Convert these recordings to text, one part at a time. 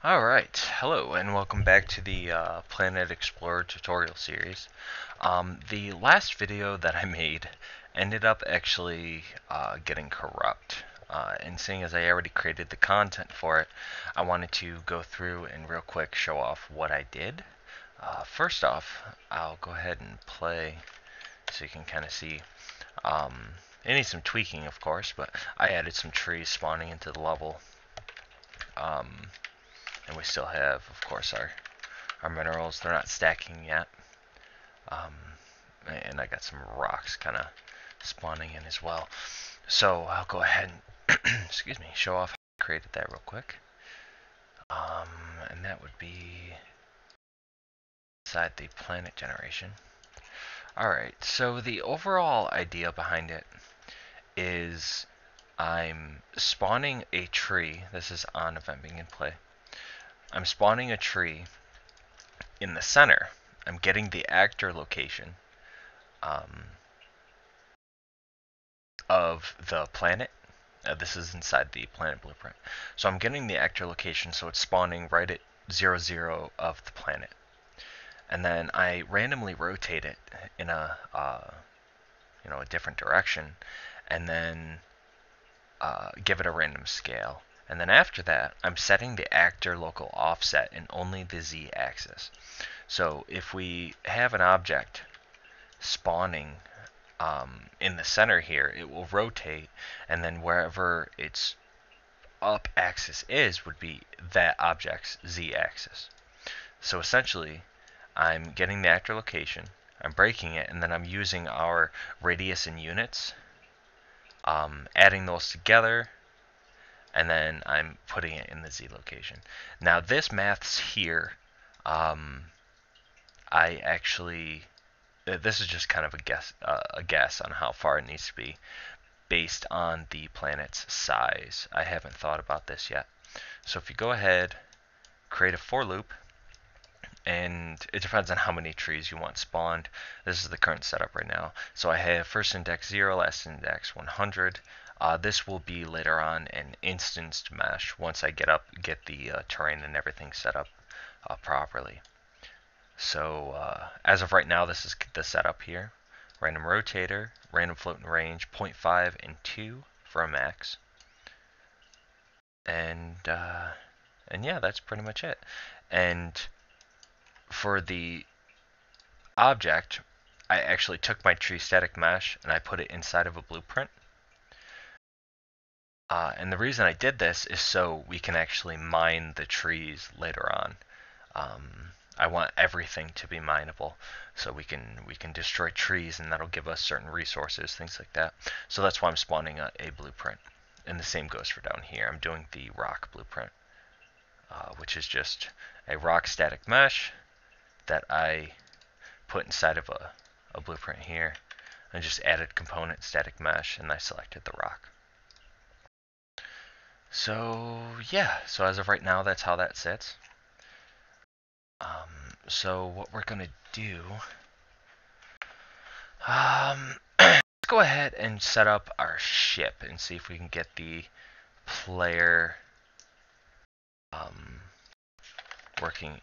Alright, hello and welcome back to the Planet Explorer tutorial series. The last video that I made ended up actually getting corrupt. And seeing as I already created the content for it, I wanted to go through and real quick show off what I did. First off, I'll go ahead and play so you can kind of see. It needs some tweaking, of course, but I added some trees spawning into the level. And we still have, of course, our minerals. They're not stacking yet. And I got some rocks kind of spawning in as well. So I'll go ahead and, excuse me, show off how I created that real quick. And that would be inside the planet generation. Alright, so the overall idea behind it is I'm spawning a tree. This is on event being in play. I'm spawning a tree in the center. I'm getting the actor location of the planet. This is inside the planet blueprint. So I'm getting the actor location, so it's spawning right at 0, of the planet. And then I randomly rotate it in a a different direction, and then give it a random scale. And then after that, I'm setting the actor local offset in only the z-axis. So if we have an object spawning in the center here, it will rotate, and then wherever its up axis is would be that object's z-axis. So essentially, I'm getting the actor location, I'm breaking it, and then I'm using our radius and units, adding those together, and then I'm putting it in the z location. Now this maths here, I actually, this is just kind of a guess on how far it needs to be based on the planet's size. I haven't thought about this yet. So if you go ahead, create a for loop, and it depends on how many trees you want spawned. This is the current setup right now. So I have first index 0, last index 100. This will be later on an instanced mesh once I get the terrain and everything set up properly. So as of right now, this is the setup here. Random rotator, random floating range, 0.5 and 2 for a max. And yeah, that's pretty much it. And for the object, I actually took my tree static mesh and I put it inside of a blueprint. And the reason I did this is so we can actually mine the trees later on. I want everything to be mineable, so we can destroy trees, and that'll give us certain resources, things like that. So that's why I'm spawning a blueprint. And the same goes for down here. I'm doing the rock blueprint, which is just a rock static mesh that I put inside of a blueprint here. I just added component static mesh, and I selected the rock. So yeah, so as of right now, that's how that sits. So what we're gonna do, let's go ahead and set up our ship and see if we can get the player working,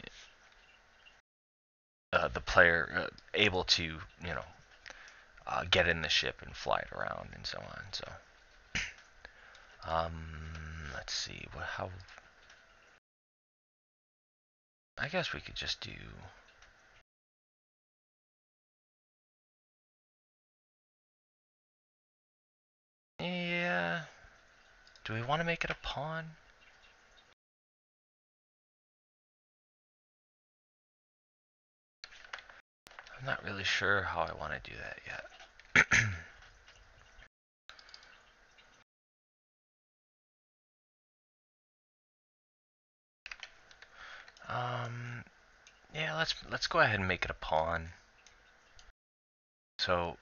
the player able to, get in the ship and fly it around and so on. So let's see, how, I guess we could just do, yeah, do we want to make it a pawn? I'm not really sure how I want to do that yet. Yeah, let's go ahead and make it a pawn. So,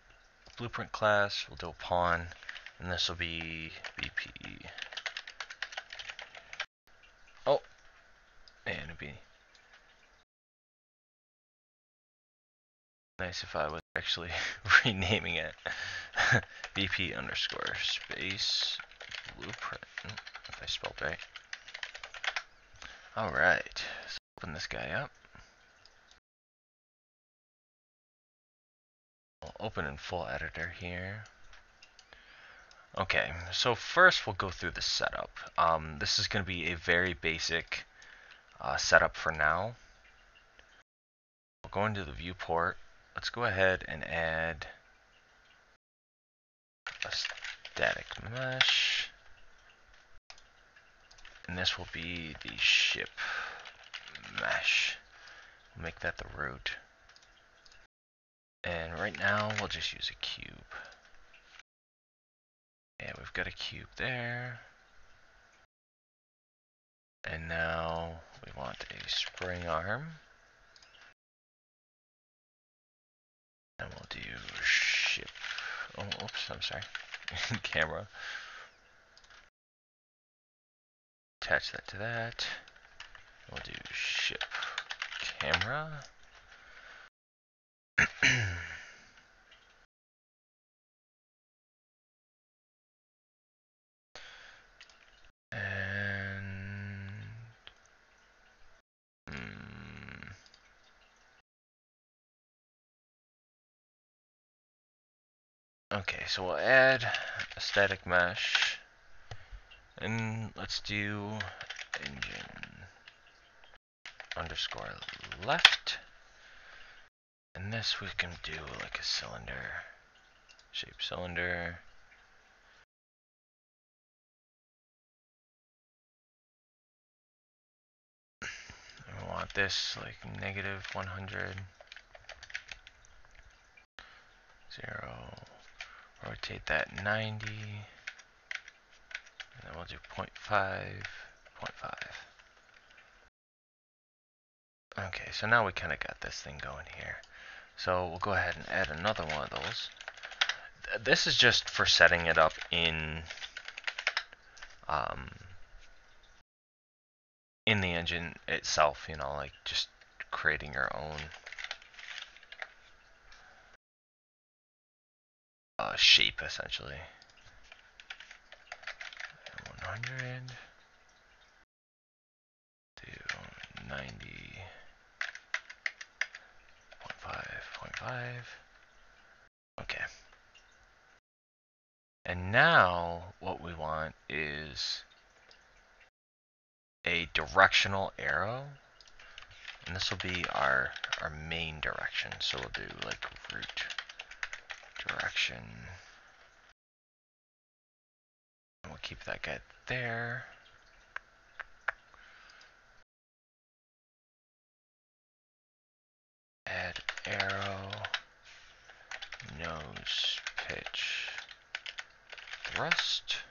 blueprint class, we'll do a pawn, and this will be BP. Oh, and it'd be nice if I was actually renaming it. BP underscore space blueprint, if I spelled right. Alright, let's open this guy up. We'll open in full editor here. Okay, so first we'll go through the setup. This is going to be a very basic setup for now. We'll go into the viewport. Let's go ahead and add a static mesh. And this will be the ship mesh. We'll make that the root. And right now we'll just use a cube. Yeah, we've got a cube there. And now we want a spring arm. And we'll do ship. Oh, oops, I'm sorry. Camera. Attach that to that. We'll do ship camera. And okay, so we'll add a static mesh, and let's do engine underscore left, and this we can do like a cylinder, shape cylinder. And we want this like -100, 0, rotate that 90, and then we'll do 0.5, 0.5. Okay, so now we kind of got this thing going here. So we'll go ahead and add another one of those. This is just for setting it up in the engine itself, you know, like just creating your own shape essentially. 100 to 90.5.5. Okay. And now what we want is a directional arrow, and this will be our main direction. So we'll do like root direction, and we'll keep that guy there. Add arrow, nose, pitch, thrust.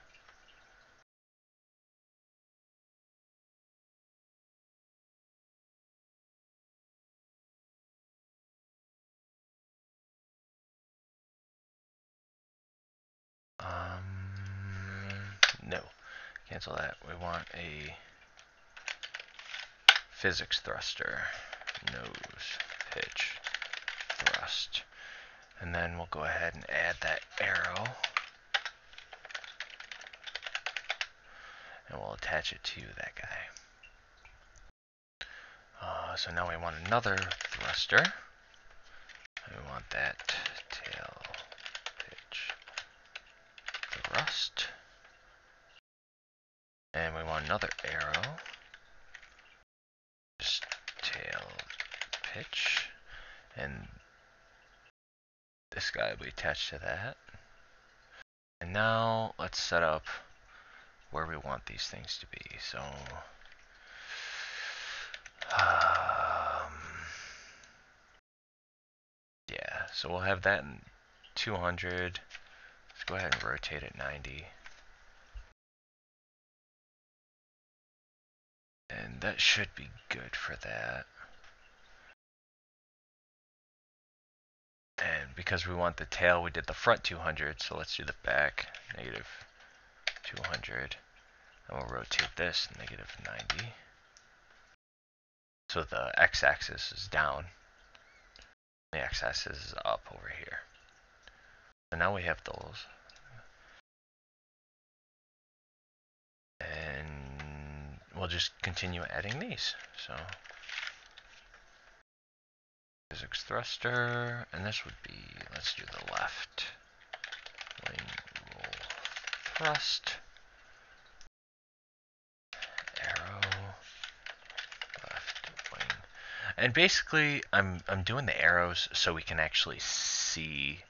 No, cancel that. We want a physics thruster, nose, pitch, thrust. And then we'll go ahead and add that arrow. And we'll attach it to that guy. So now we want another thruster. We want that tail, pitch, thrust. And we want another arrow. Just tail, pitch. And this guy will be attached to that. And now let's set up where we want these things to be. So yeah, so we'll have that in 200. Let's go ahead and rotate it 90. And that should be good for that. And because we want the tail, we did the front 200, so let's do the back -200. And we'll rotate this -90. So the x-axis is down. The x-axis is up over here. So now we have those. And we'll just continue adding these. So physics thruster, and this would be, let's do the left wing roll thrust, arrow, left wing. And basically I'm doing the arrows so we can actually see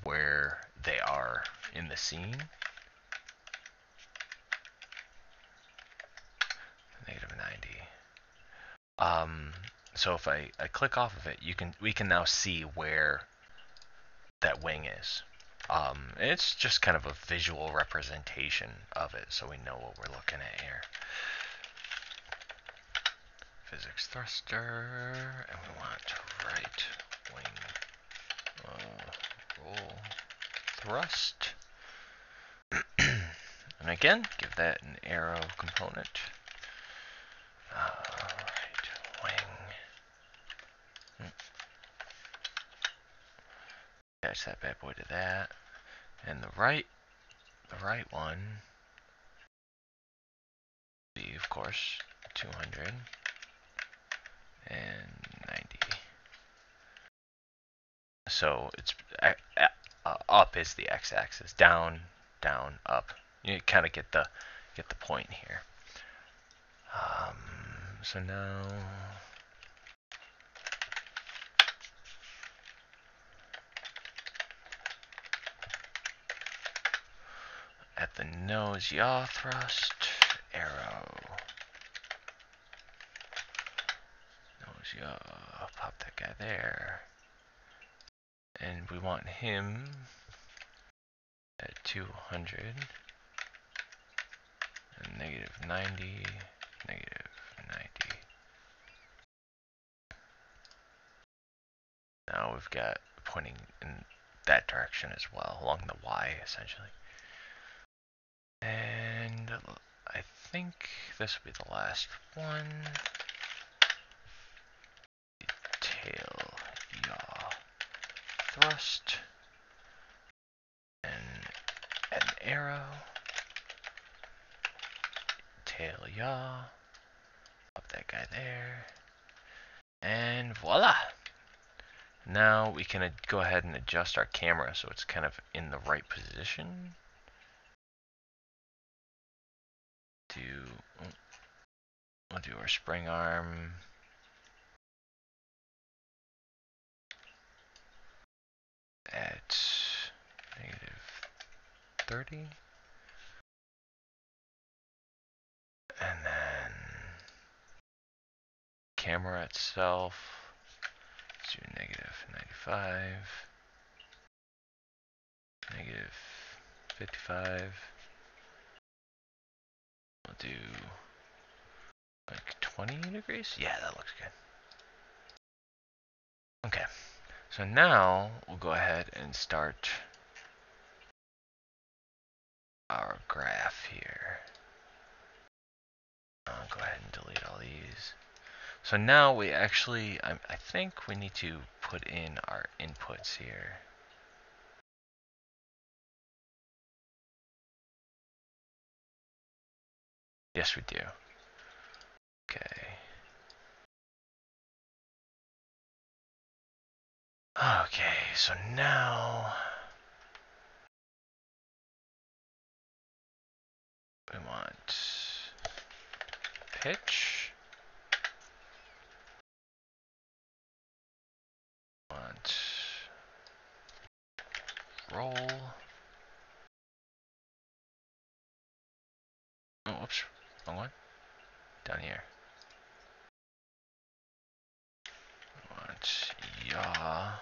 where they are in the scene. -90. So if I click off of it, we can now see where that wing is. It's just kind of a visual representation of it, so we know what we're looking at here. Physics thruster, and we want right wing roll thrust. And again, give that an arrow component. Right wing. Attach that bad boy to that. And the right one be, of course, 290. So it's up is the x-axis, down, down, up. You kind of get the point here. So now at the nose yaw thrust, arrow, nose yaw, pop that guy there, and we want him at 200 and -90, -90. Now we've got pointing in that direction as well, along the Y essentially. And I think this will be the last one. Tail yaw thrust and an arrow. Tail yaw. Pop that guy there. And voila! Now we can go ahead and adjust our camera so it's kind of in the right position. We'll do our spring arm. At -30. And then camera itself, let's do -95, -55. We'll do like 20 degrees. Yeah, that looks good. Okay, so now we'll go ahead and start our graph here. I'll go ahead and delete all these. So now we actually, I think we need to put in our inputs here. Yes, we do. Okay. Okay, so now we want pitch. Want roll. Oh, whoops, wrong one. Down here. Want yaw.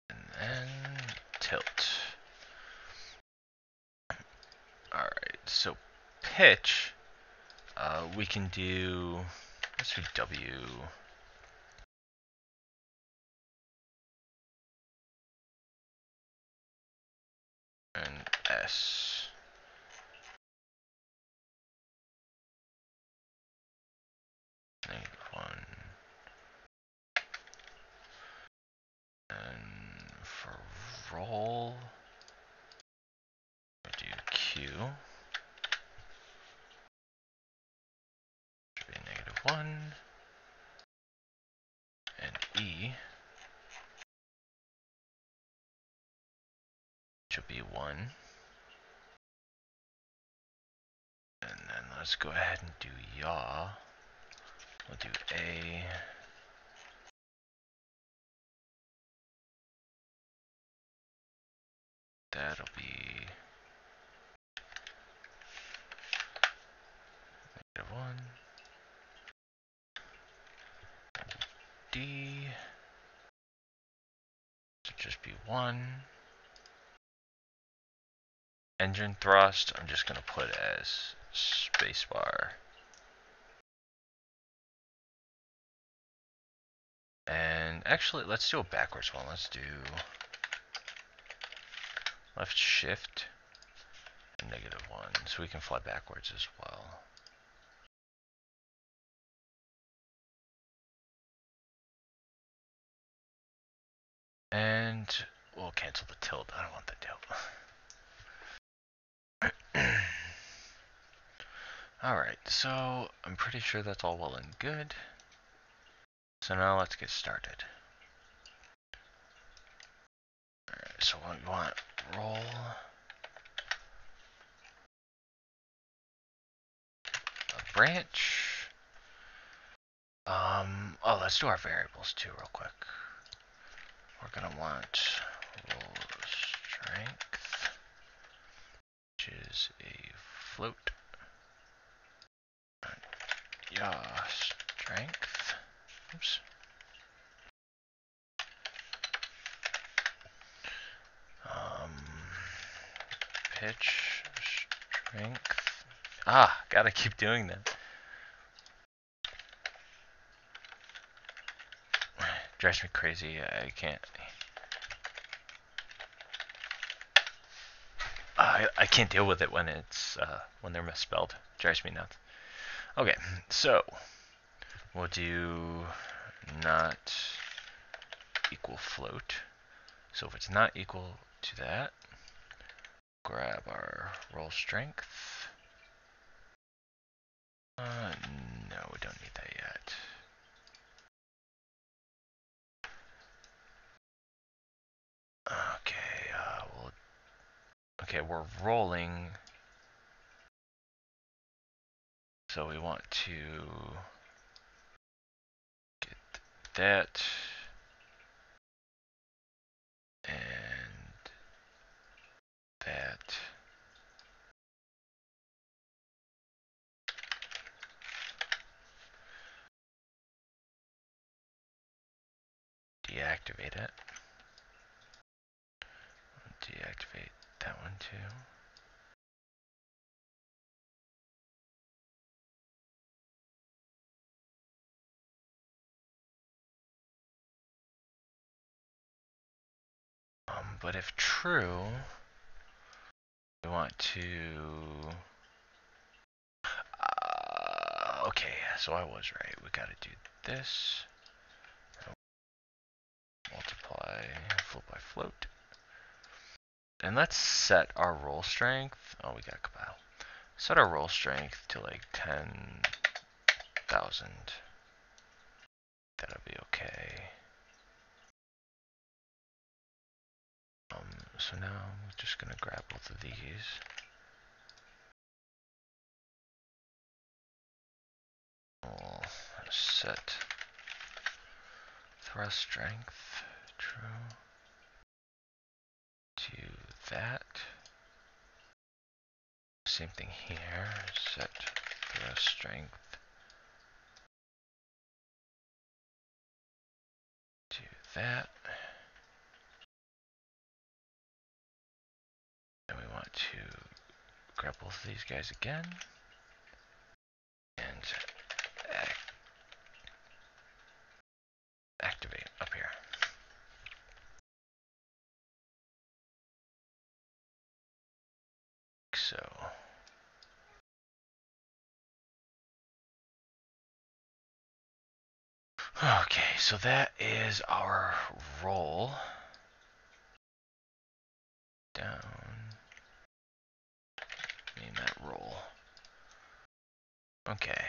And then tilt. Alright, so pitch, we can do, let's do W. And S. -1. And roll. We'll do Q. Should be -1. And E should be 1. And then let's go ahead and do yaw. We'll do A. That'll be -1. D should just be 1. Engine thrust, I'm just going to put as spacebar. And actually, let's do a backwards one. Let's do left shift and -1, so we can fly backwards as well. And we'll cancel the tilt. I don't want the tilt. Alright, so I'm pretty sure that's all well and good. So now let's get started. Alright, so we want roll. A branch. Oh, let's do our variables too real quick. We're gonna want roll strength, which is a float. Yaw strength. Oops. Pitch strength. Ah, gotta keep doing that. Drives me crazy. I can't. I can't deal with it when it's when they're misspelled. Drives me nuts. Okay, so we'll do not equal float. So if it's not equal to that, grab our roll strength. No, we don't need that yet. Okay, we're rolling. So we want to get that and that. Deactivate it. Deactivate that one too. But if true, we want to. Okay, so I was right. We gotta do this. Multiply float by float. And let's set our roll strength. Oh, we got compile. Set our roll strength to like 10,000. That'll be okay. So now I'm just gonna grab both of these. We'll set thrust strength true to that. Same thing here. Set thrust strength to that. And we want to grab both of these guys again and activate up here. So okay, so that is our roll. down. Name that roll. Okay.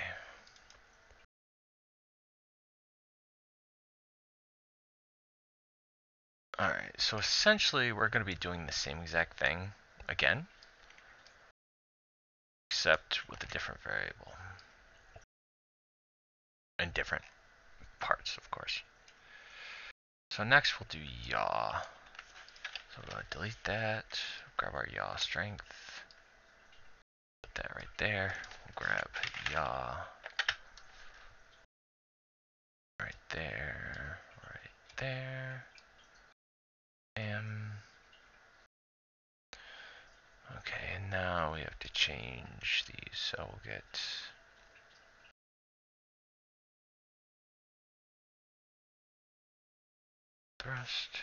Alright, so essentially we're going to be doing the same exact thing again, except with a different variable. And different parts, of course. So next we'll do yaw. So we're going to delete that, grab our yaw strength, put that right there. We'll grab yaw right there, right there. Okay, and now we have to change these, so we'll get thrust.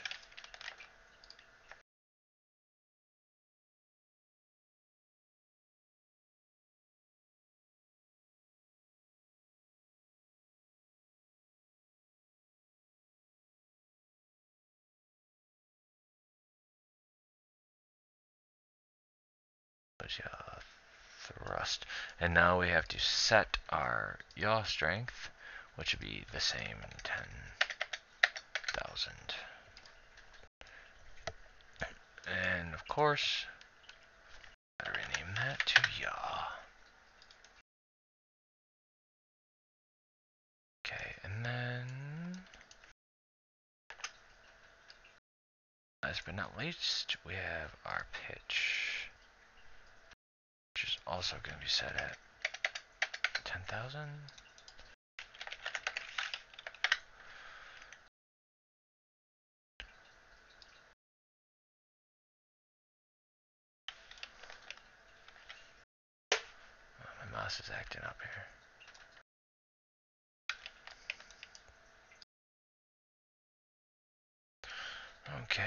Yaw thrust. And now we have to set our yaw strength, which would be the same, 10,000. And of course, I rename that to yaw. Okay, and then, last but not least, we have our pitch, which is also going to be set at 10,000. My mouse is acting up here. Okay.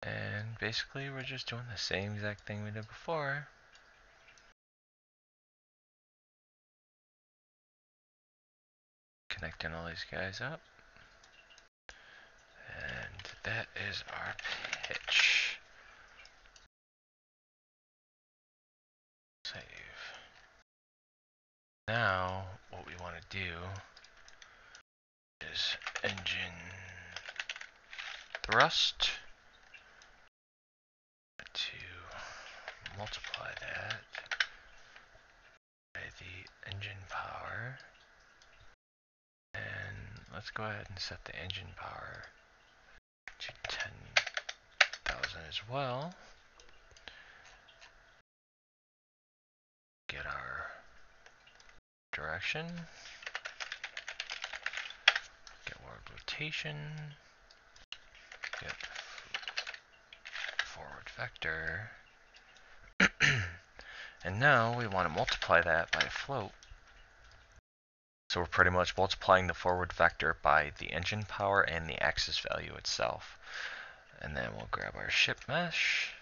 And basically we're just doing the same exact thing we did before. Connecting all these guys up. And that is our pitch. Save. Now, what we want to do is engine thrust to multiply that by the engine power. And let's go ahead and set the engine power to 10,000 as well. Get our direction. Get world rotation. Get forward vector. And now we want to multiply that by a float. So we're pretty much multiplying the forward vector by the engine power and the axis value itself. And then we'll grab our ship mesh,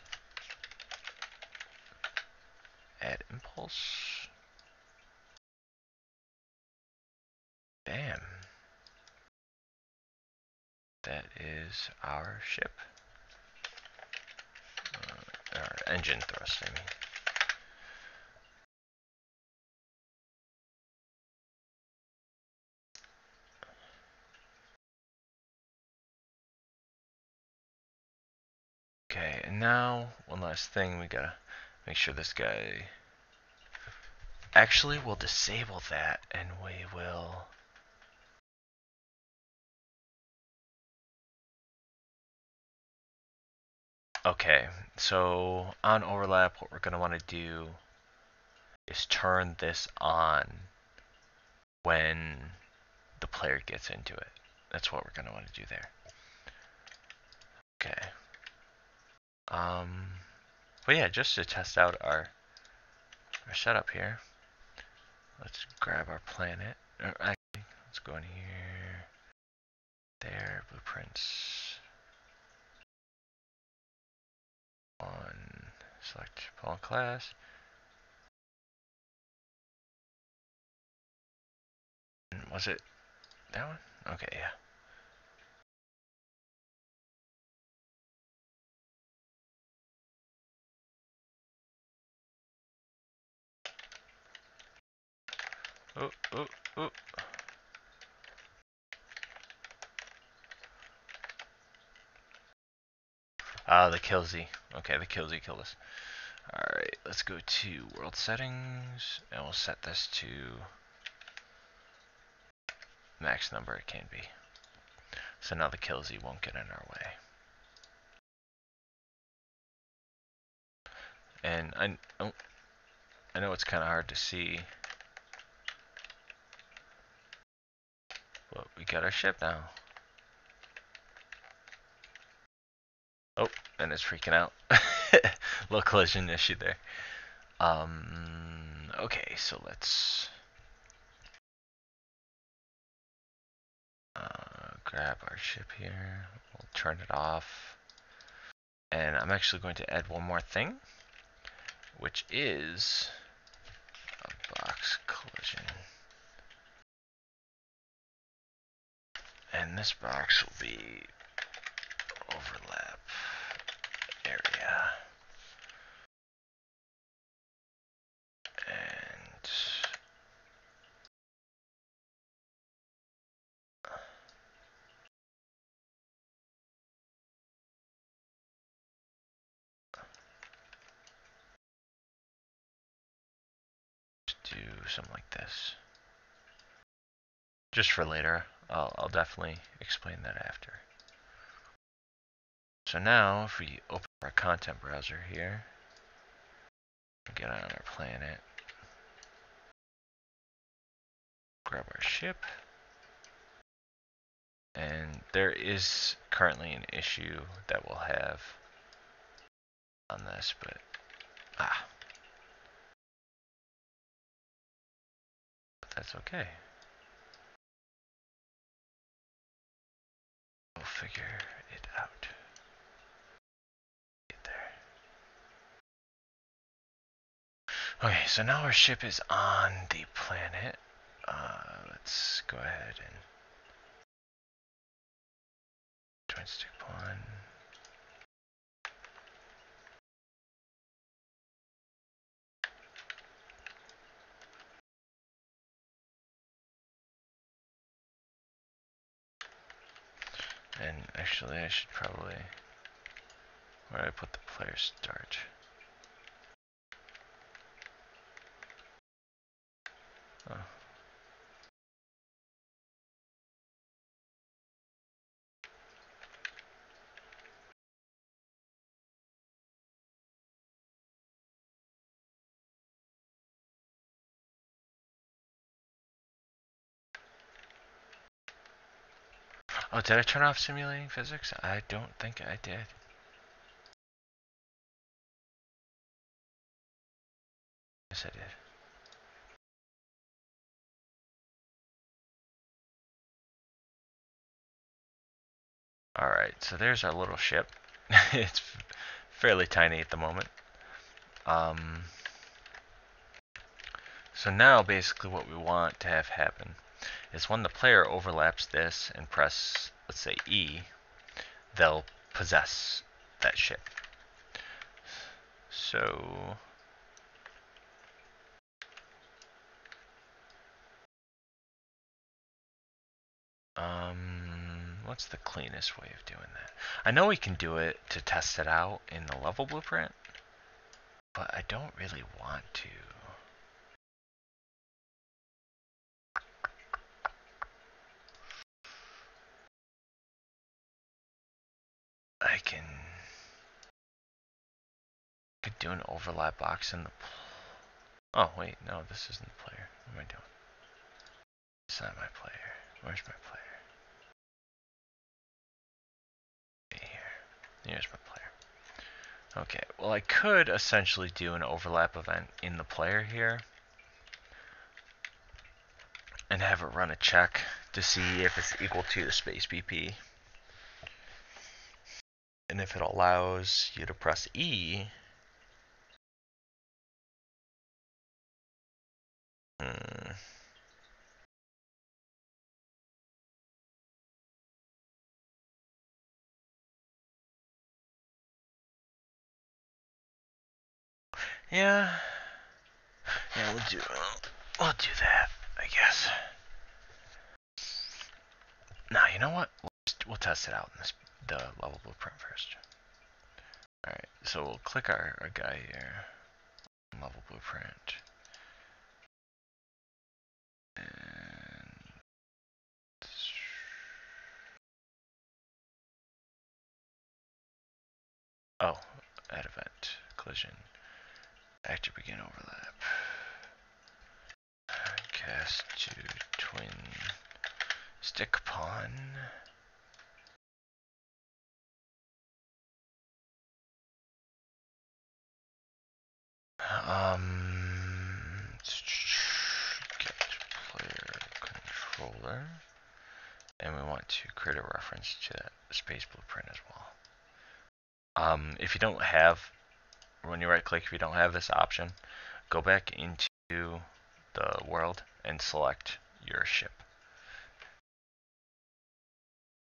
add impulse. Bam. That is our ship. Our engine thrust, I mean. Okay, and now one last thing, we gotta make sure this guy. Actually, we'll disable that and we will. Okay, so on overlap, what we're gonna want to do is turn this on when the player gets into it. That's what we're gonna want to do there. Okay. But yeah, just to test out our setup here, let's grab our planet. Actually, let's go in here. There, blueprints. On select Paul class. Was it that one? Okay, yeah. Oh, oh, oh. Ah, the kill Z. Okay, the kill Z killed us. Alright, let's go to world settings, and we'll set this to max number it can be. So now the kill Z won't get in our way. And I know it's kind of hard to see, but we got our ship now. Oh, and it's freaking out. Little collision issue there. Okay, so let's grab our ship here. We'll turn it off. And I'm actually going to add one more thing, which is a box collision. And this box will be overlap area. And do something like this. Just for later. I'll definitely explain that after. So now, if we open our content browser here, get on our planet, grab our ship, and there is currently an issue that we'll have on this, but that's okay. We'll figure it out. Get there. Okay, so now our ship is on the planet. Let's go ahead and join stick pawn. And actually, I should probably, where do I put the player start? Oh. Oh, did I turn off simulating physics? I don't think I did. Yes, I did. Alright, so there's our little ship. It's fairly tiny at the moment. So now basically what we want to have happen is when the player overlaps this and press, let's say E, they'll possess that ship. So what's the cleanest way of doing that? I know we can do it to test it out in the level blueprint, but I don't really want to. I could do an overlap box in the. Oh wait, no, this isn't the player. What am I doing? It's not my player. Where's my player? Here's my player. Okay, well I could essentially do an overlap event in the player here and have it run a check to see if it's equal to the space BP. And if it allows you to press E, Yeah. Yeah, we'll do that, I guess. Now, you know what? We'll test it out in the level blueprint first. Alright, so we'll click our guy here. Level blueprint. And oh, add event, collision, actor begin overlap. Cast to twin stick upon. Get player controller, and we want to create a reference to that space blueprint as well. If you don't have, when you right click, if you don't have this option, go back into the world and select your ship.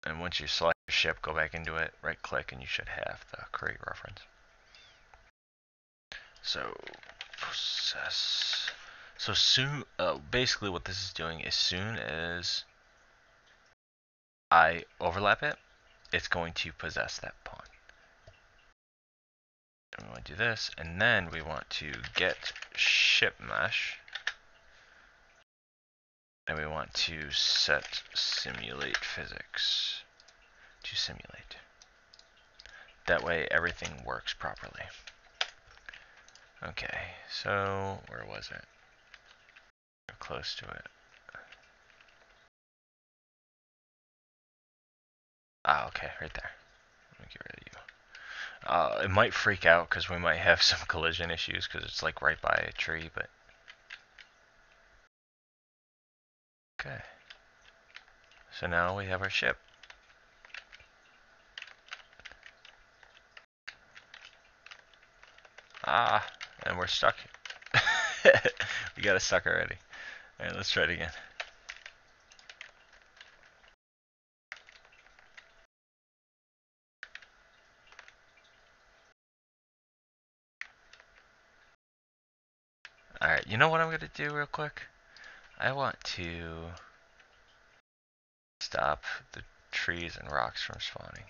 And once you select your ship, go back into it, right click, and you should have the create reference. So process. So soon, basically what this is doing, as soon as I overlap it, it's going to possess that pawn. And we want to do this, and then we want to get ship mesh, and we want to set simulate physics to simulate. That way everything works properly. Okay, so where was it? We're close to it. Ah, okay, right there. Let me get rid of you. It might freak out because we might have some collision issues because it's like right by a tree, but okay. So now we have our ship. Ah, and we're stuck. We got stuck already. Alright, let's try it again. Alright, you know what I'm going to do real quick? I want to stop the trees and rocks from spawning.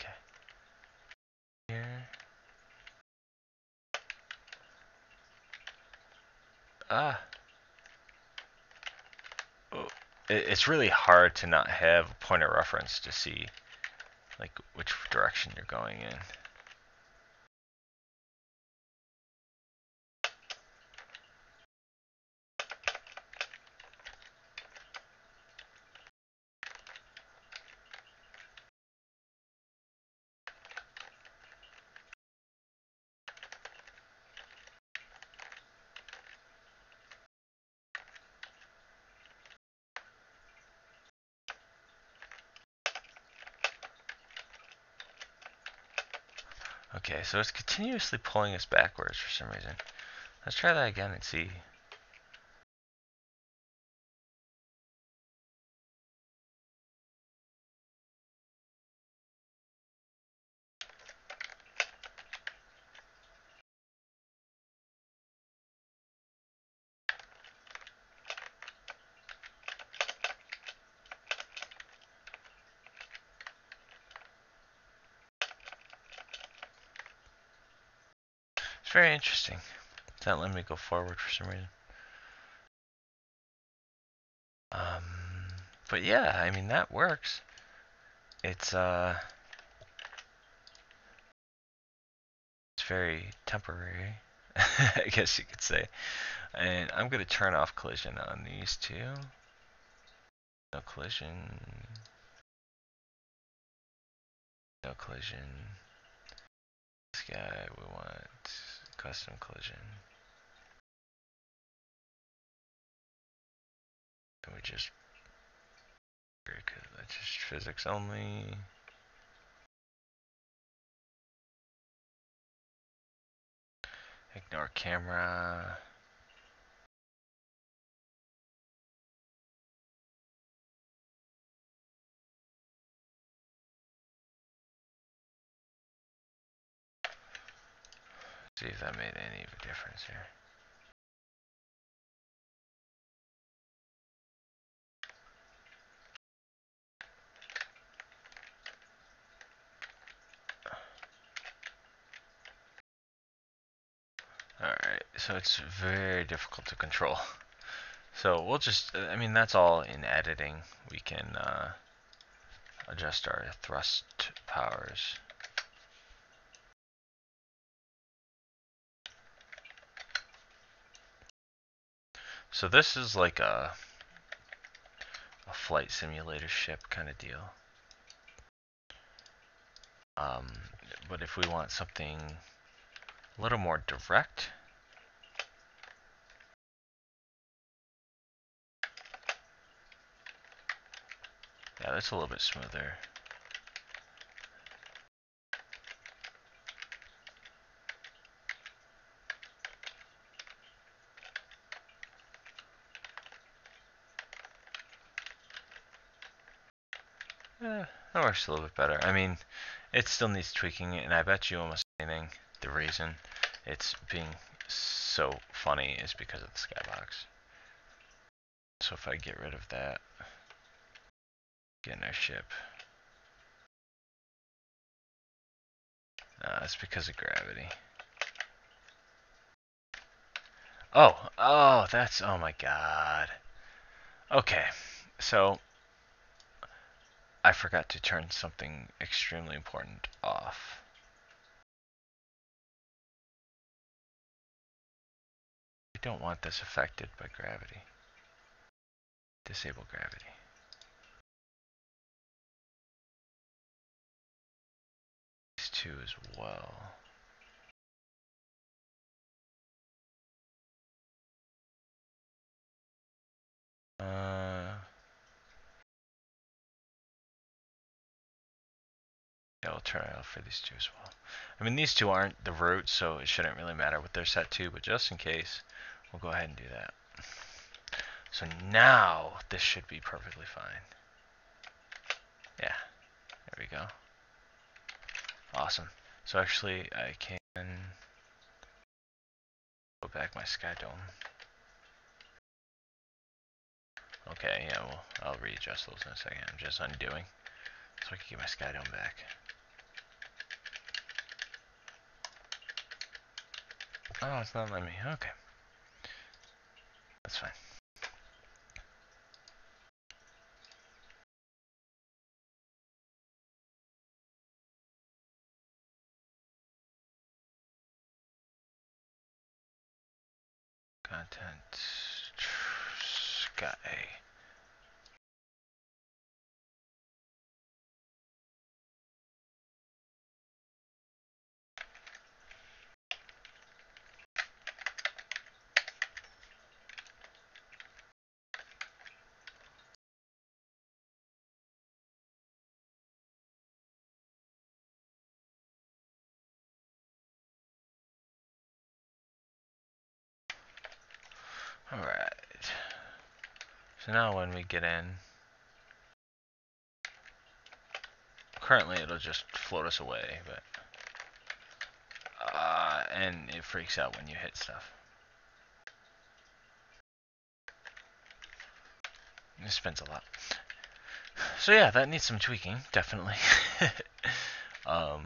Okay. Here. Ah. Oh. It's really hard to not have a point of reference to see like which direction you're going in. Okay, so it's continuously pulling us backwards for some reason. Let's try that again and see. It's very interesting. It's not letting me go forward for some reason. But yeah, I mean that works. It's very temporary, I guess you could say. And I'm gonna turn off collision on these two. No collision. No collision. This guy we want custom collision. And we just that's just physics only. Ignore camera. See if that made any difference here. Alright, so it's very difficult to control. So we'll just, I mean, that's all in editing. We can adjust our thrust powers. So this is like a flight simulator ship kind of deal. But if we want something a little more direct, yeah, that's a little bit smoother. That works a little bit better. I mean, it still needs tweaking, and I bet you almost anything the reason it's being so funny is because of the skybox. So if I get rid of that, get in our ship. It's because of gravity. Oh, that's, oh my god. Okay, so I forgot to turn something extremely important off. We don't want this affected by gravity. Disable gravity. These two as well. Yeah, we'll turn it off for these two as well. I mean, these two aren't the root, so it shouldn't really matter what they're set to, but just in case, we'll go ahead and do that. So now, this should be perfectly fine. Yeah, there we go. Awesome. So actually, I can go back my sky dome. Okay, yeah, well, I'll readjust those in a second. I'm just undoing so I can get my sky dome back. Oh, it's not letting me. Okay. That's fine. Content. Sky. Alright. So now when we get in, currently it'll just float us away, but and it freaks out when you hit stuff. It spins a lot. So yeah, that needs some tweaking, definitely. I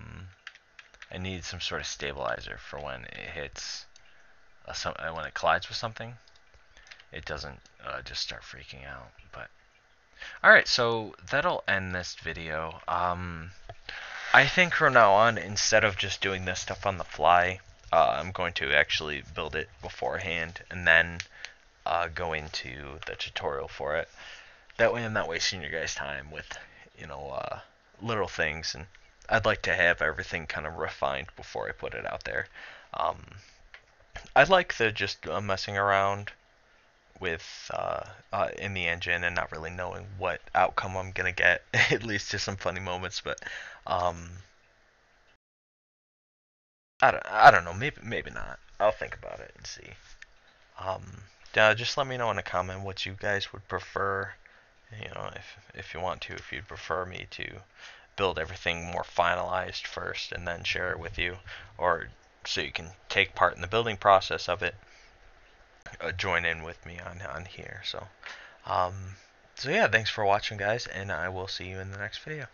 need some sort of stabilizer for when it hits, when it collides with something. It doesn't just start freaking out. But alright, so that'll end this video. I think from now on, instead of just doing this stuff on the fly, I'm going to actually build it beforehand and then go into the tutorial for it. That way I'm not wasting your guys' time with, little things, and I'd like to have everything kind of refined before I put it out there. I like the just messing around with in the engine and not really knowing what outcome I'm gonna get. It leads to some funny moments, but I don't know. Maybe not. I'll think about it and see. Just let me know in a comment what you guys would prefer. If you want to, if you'd prefer me to build everything more finalized first and then share it with you, or so you can take part in the building process of it. Join in with me on here. So yeah, thanks for watching, guys, and I will see you in the next video.